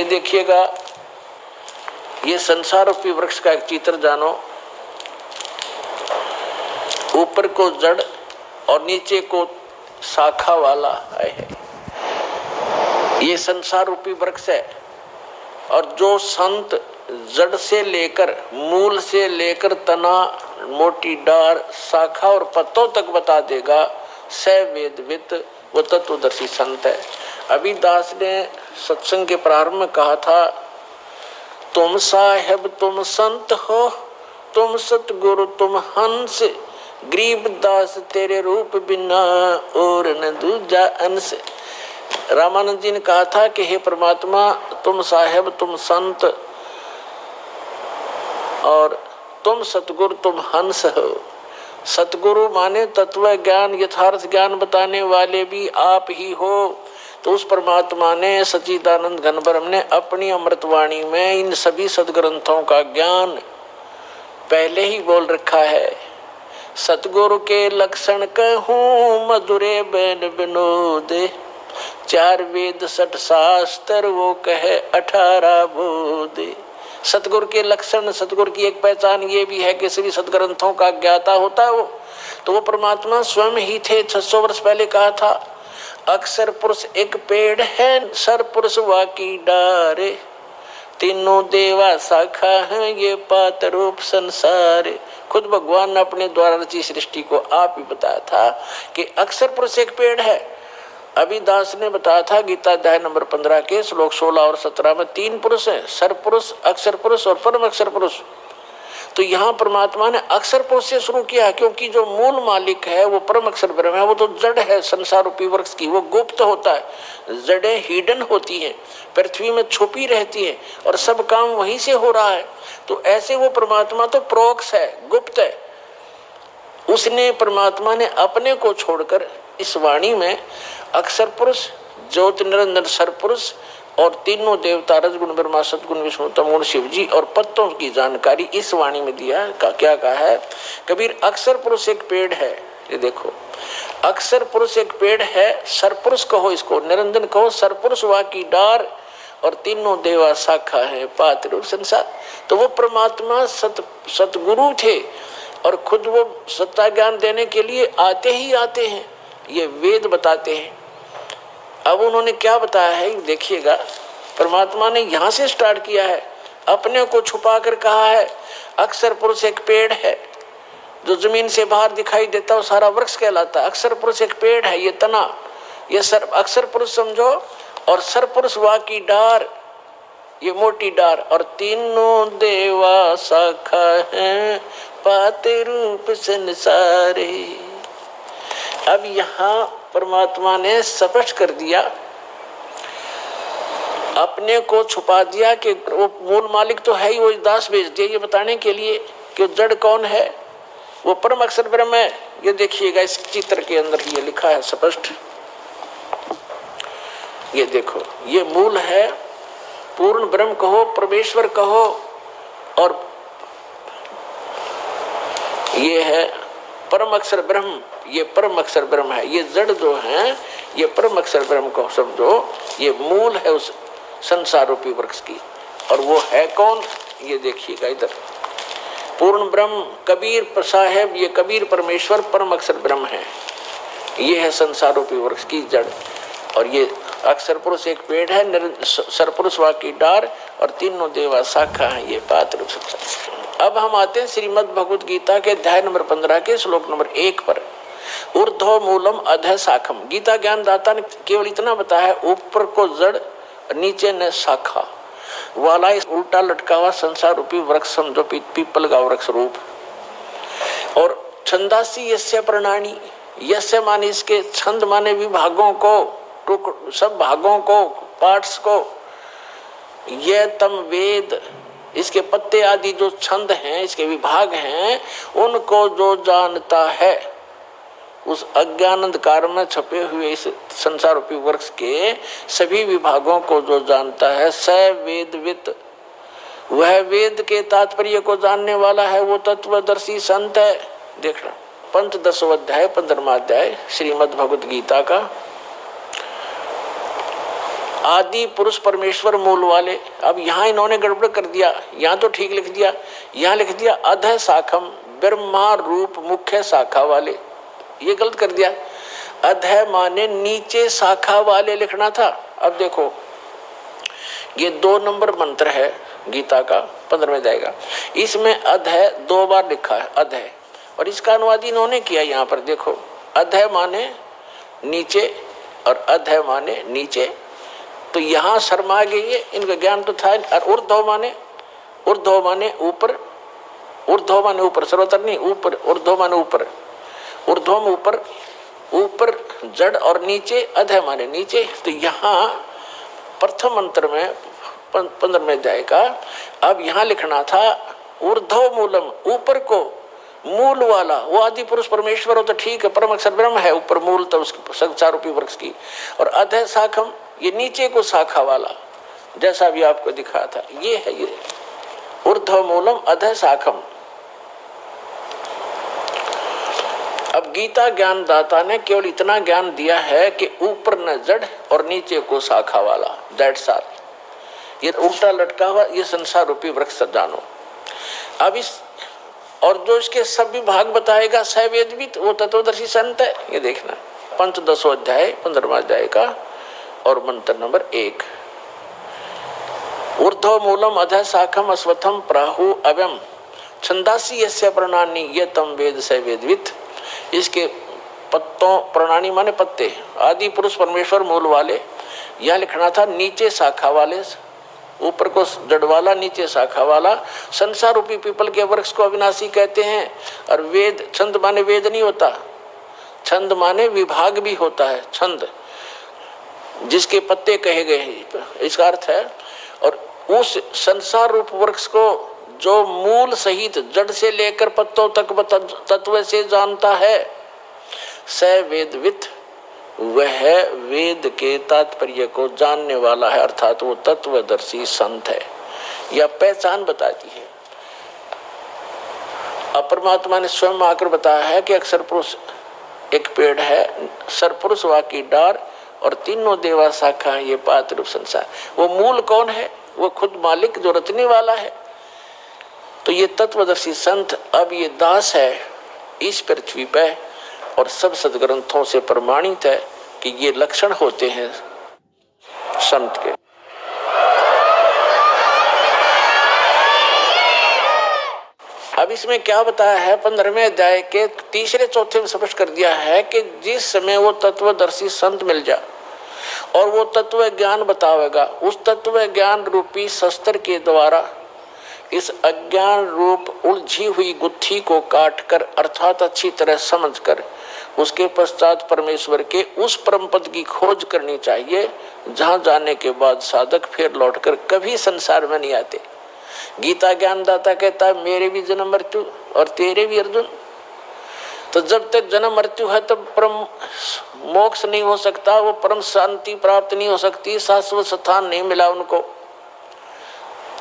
देखिएगा, ये संसार रूपी वृक्ष का एक चित्र जानो। ऊपर को जड़ और नीचे को शाखा वाला है, ये संसार रूपी वृक्ष है। और जो संत जड़ से लेकर, मूल से लेकर तना, मोटी डार, शाखा और पत्तों तक बता देगा, स वेदवित, वो तत्वदर्शी संत है। अभी दास ने सत्संग के प्रारंभ में कहा था, तुम साहेब तुम संत हो, तुम सतगुरु तुम हंस, गरीब दास तेरे रूप बिना और न दूजा अंश। रामानंद जी ने कहा था कि हे परमात्मा, तुम साहेब तुम संत और तुम सतगुरु तुम हंस हो। सतगुरु माने तत्व ज्ञान, यथार्थ ज्ञान बताने वाले भी आप ही हो। तो उस परमात्मा ने, सच्चिदानंद घन ब्रह्म ने अपनी अमृतवाणी में इन सभी सदग्रंथों का ज्ञान पहले ही बोल रखा है। सतगुरु के लक्षण कहूँ मधुरे बैन विनोद, 4 वेद 60 शास्त्र वो कहे 18 बोध। सतगुरु के लक्षण, सतगुरु की एक पहचान ये भी है कि सभी सदग्रंथों का ज्ञाता होता है वो। तो वो परमात्मा स्वयं ही थे। 600 वर्ष पहले कहा था, अक्षर पुरुष एक पेड़ है, सर पुरुष वाकी डारे, तीनों देवा शाखा है, ये पात रूप संसार। खुद भगवान ने अपने द्वारा रची सृष्टि को आप ही बताया था कि अक्षर पुरुष एक पेड़ है। अभी दास ने बताया था गीता अध्याय नंबर 15 के श्लोक 16 और 17 में 3 पुरुष है, सर पुरुष, अक्षर पुरुष और परम अक्षर पुरुष। तो यहाँ परमात्मा ने अक्षर पुरुष से शुरू किया, क्योंकि जो मूल मालिक है वो परम अक्षर ब्रह्म है। वो तो जड़ है संसार रूपी वृक्ष की, वो गुप्त होता है। जड़ें हिडन होती हैं, पृथ्वी में छुपी रहती है और सब काम वहीं से हो रहा है। तो ऐसे वो परमात्मा तो प्रोक्ष है, गुप्त है। उसने, परमात्मा ने अपने को छोड़कर इस वाणी में अक्षर पुरुष, ज्योति निरंजन सर पुरुष और तीनों देवता, रजगुण ब्रह्मा, सतगुण विष्णु, तमोगुण शिव जी और पत्तों की जानकारी इस वाणी में दिया है। क्या कहा है कबीर? अक्षर पुरुष एक पेड़ है। ये देखो, अक्षर पुरुष एक पेड़ है, सर पुरुष कहो इसको, निरंजन कहो, सर पुरुष वा की डार और तीनों देवा शाखा है, पात्र संसार। तो वो परमात्मा सतगुरु थे और खुद वो सत्ता ज्ञान देने के लिए आते ही आते हैं। ये वेद बताते हैं। अब उन्होंने क्या बताया है देखिएगा, परमात्मा ने यहाँ से स्टार्ट किया है, अपने को छुपा कर कहा है अक्षर पुरुष एक पेड़ है, जो जमीन से बाहर दिखाई देता है सारा वृक्ष कहलाता है। अक्षर पुरुष एक पेड़ है, ये तना, ये सर अक्षर पुरुष समझो, और सर पुरुष वा की डार, ये मोटी डार, और तीनों देवा शाखा है, पाते रूप संसारे। अब यहाँ परमात्मा ने स्पष्ट कर दिया, अपने को छुपा दिया कि वो मूल मालिक तो है ही, वो दास भेज दिया ये बताने के लिए कि जड़ कौन है, वो परम अक्षर ब्रह्म है। ये देखिएगा इस चित्र के अंदर ये लिखा है स्पष्ट। ये देखो, ये मूल है, पूर्ण ब्रह्म कहो, परमेश्वर कहो, और ये है परम अक्षर ब्रह्म, ये परम अक्षर ब्रह्म है। ये जड़ जो है ये परम अक्षर ब्रह्म को समझो, ये मूल है उस संसार रूपी वृक्ष की। और वो है कौन? ये देखिएगा इधर, पूर्ण ब्रह्म कबीर साहेब, ये कबीर परमेश्वर परम अक्षर ब्रह्म है। ये है संसार रूपी वृक्ष की जड़। और ये अक्षर पुरुष एक पेड़ है, सरपुरुष वा की डार और तीनों देवा शाखा है, ये पात्र। अब हम आते हैं श्रीमद् भगवद गीता के अध्याय नंबर 15 के श्लोक नंबर 1 पर। ऊर्ध्व मूलम अधः शाखम। गीता ज्ञान दाता ने केवल इतना बताया है, ऊपर को जड़, नीचे न शाखा वाला इस उल्टा लटका हुआ संसार रूपी वृक्ष समझो, पीपल का वृक्ष रूप। और छंदासी यस्य प्रणानी, यस्य माने इसके, छंद माने विभागों को, सब भागों को, पार्ट्स को, यह तम वेद, इसके पत्ते आदि जो छंद हैं, इसके विभाग हैं, उनको जो जानता है, उस अज्ञान अंधकार में छपे हुए इस संसार रूपी वृक्ष के सभी विभागों को जो जानता है, स वेदवित, वह वेद के तात्पर्य को जानने वाला है, वो तत्वदर्शी संत है। देखना पंचदशों अध्याय 15वां अध्याय श्रीमद् भगवद गीता का आदि पुरुष परमेश्वर मूल वाले। अब यहाँ इन्होंने गड़बड़ कर दिया, यहाँ तो ठीक लिख दिया, यहाँ लिख दिया अधः शाखम ब्रह्मा रूप मुख्य शाखा वाले, ये गलत कर दिया। अधः माने नीचे शाखा वाले लिखना था। अब देखो ये 2 नंबर मंत्र है गीता का 15वें अध्याय का, इसमें अधः 2 बार लिखा है अधः, और इसका अनुवाद इन्होंने किया यहाँ पर। देखो अधः माने नीचे और अधः माने नीचे, तो यहाँ शर्मा गई है, इनका ज्ञान तो था। और ऊर्ध्व माने ऊपर, ऊर्ध्व माने ऊपर, सर्वतर नहीं ऊपर, ऊर्ध्व माने ऊपर, ऊर्ध्वम ऊपर, ऊपर जड़ और नीचे अधः माने नीचे। तो यहाँ प्रथम मंत्र में 15वें अध्याय का अब यहाँ लिखना था ऊर्ध्व मूलम, ऊपर को मूल वाला, वो आदि पुरुष परमेश्वर हो तो ठीक है, परम अक्षर ब्रह्म है, ऊपर मूल तो उसकी संसार रूपी वृक्ष की। और अधः शाखम ये नीचे को शाखा वाला, जैसा भी आपको दिखाया था, ये है ये ऊर्ध्व मूलम अधः शाखम। अब गीता ज्ञान दाता ने केवल इतना ज्ञान दिया है कि ऊपर न जड़ और नीचे को शाखा वाला, दैट्स ऑल। ये उल्टा लटका हुआ ये संसार रूपी वृक्ष जानो। अब इस और जो इसके सब विभाग बताएगा सवेदवित, वो तत्वदर्शी संत है। ये देखना पंचदशो अध्याय 15वां अध्याय का और मंत्र नंबर 1। ऊर्ध्व मूलम अधः शाखम अश्वत्थम प्राहु अव्यम छंदासी यस्य प्रणानी ये तम वेद सवेदवित। इसके पत्तों, प्रणानी माने पत्ते, आदि पुरुष परमेश्वर मूल वाले, यह लिखना था नीचे शाखा वाले, ऊपर को जड़ वाला नीचे शाखा वाला। संसार रूपी पीपल के वृक्ष को अविनाशी कहते हैं। और वेद, छंद माने वेद नहीं होता, छंद माने विभाग भी होता है। छंद जिसके पत्ते कहे गए हैं, इसका अर्थ है। और उस संसार रूप वृक्ष को जो मूल सहित जड़ से लेकर पत्तों तक तत्व से जानता है, स वेदवित, वह वेद के तात्पर्य को जानने वाला है, अर्थात वो तत्वदर्शी संत है। यह पहचान बताती है। अब परमात्मा ने स्वयं आकर बताया है कि अक्षर पुरुष एक पेड़ है, सरपुरुष वाकी डार और तीनों देवा शाखा, ये पात रूप संसार। वो मूल कौन है? वो खुद मालिक जो रचने वाला है। तो ये तत्वदर्शी संत अब ये दास है इस पृथ्वी पे, और सब सदग्रंथों से प्रमाणित है कि ये लक्षण होते हैं संत के। अब इसमें क्या बताया है 15वें अध्याय के 3-4 में स्पष्ट कर दिया है कि जिस समय वो तत्वदर्शी संत मिल जाए और वो तत्व ज्ञान बतावेगा, उस तत्व ज्ञान रूपी शस्त्र के द्वारा इस अज्ञान रूप उलझी हुई गुत्थी को काटकर, अर्थात अच्छी तरह समझकर, उसके पश्चात परमेश्वर के उस परम पद की खोज करनी चाहिए, जहां जाने के बाद साधक फिर लौटकर कभी संसार में नहीं आते। गीता ज्ञानदाता कहता है मेरे भी जन्म मृत्यु और तेरे भी अर्जुन। तो जब तक जन्म मृत्यु है तब परम मोक्ष नहीं हो सकता, वो परम शांति प्राप्त नहीं हो सकती, शाश्वत स्थान नहीं मिला उनको।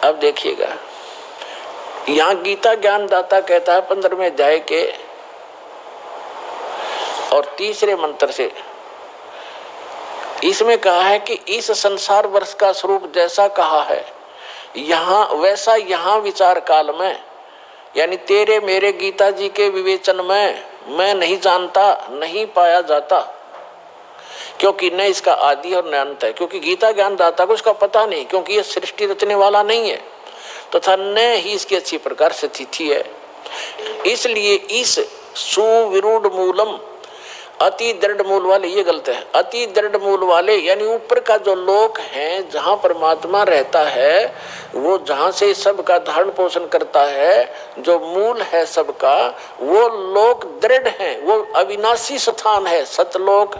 अब देखिएगा यहाँ गीता ज्ञानदाता कहता है 15वें अध्याय के और 3 मंत्र से, इसमें कहा है कि इस संसार वर्ष का स्वरूप जैसा कहा है यहाँ वैसा यहाँ विचार काल में, यानी तेरे मेरे गीता जी के विवेचन में मैं नहीं जानता, नहीं पाया जाता, क्योंकि न इसका आदि और न अंत है। क्योंकि गीता ज्ञानदाता को इसका पता नहीं, क्योंकि ये सृष्टि रचने वाला नहीं है तथा न ही इसकी अच्छी प्रकार से तिथि है। इसलिए इस सुविरूढ़ मूलम, अति दृढ़ मूल वाले, ये गलत है, अति दृढ़ मूल वाले यानी ऊपर का जो लोक है जहाँ परमात्मा रहता है, वो जहाँ से सबका धारण पोषण करता है, जो मूल है सबका, वो लोक दृढ़ है, वो अविनाशी स्थान है, सतलोक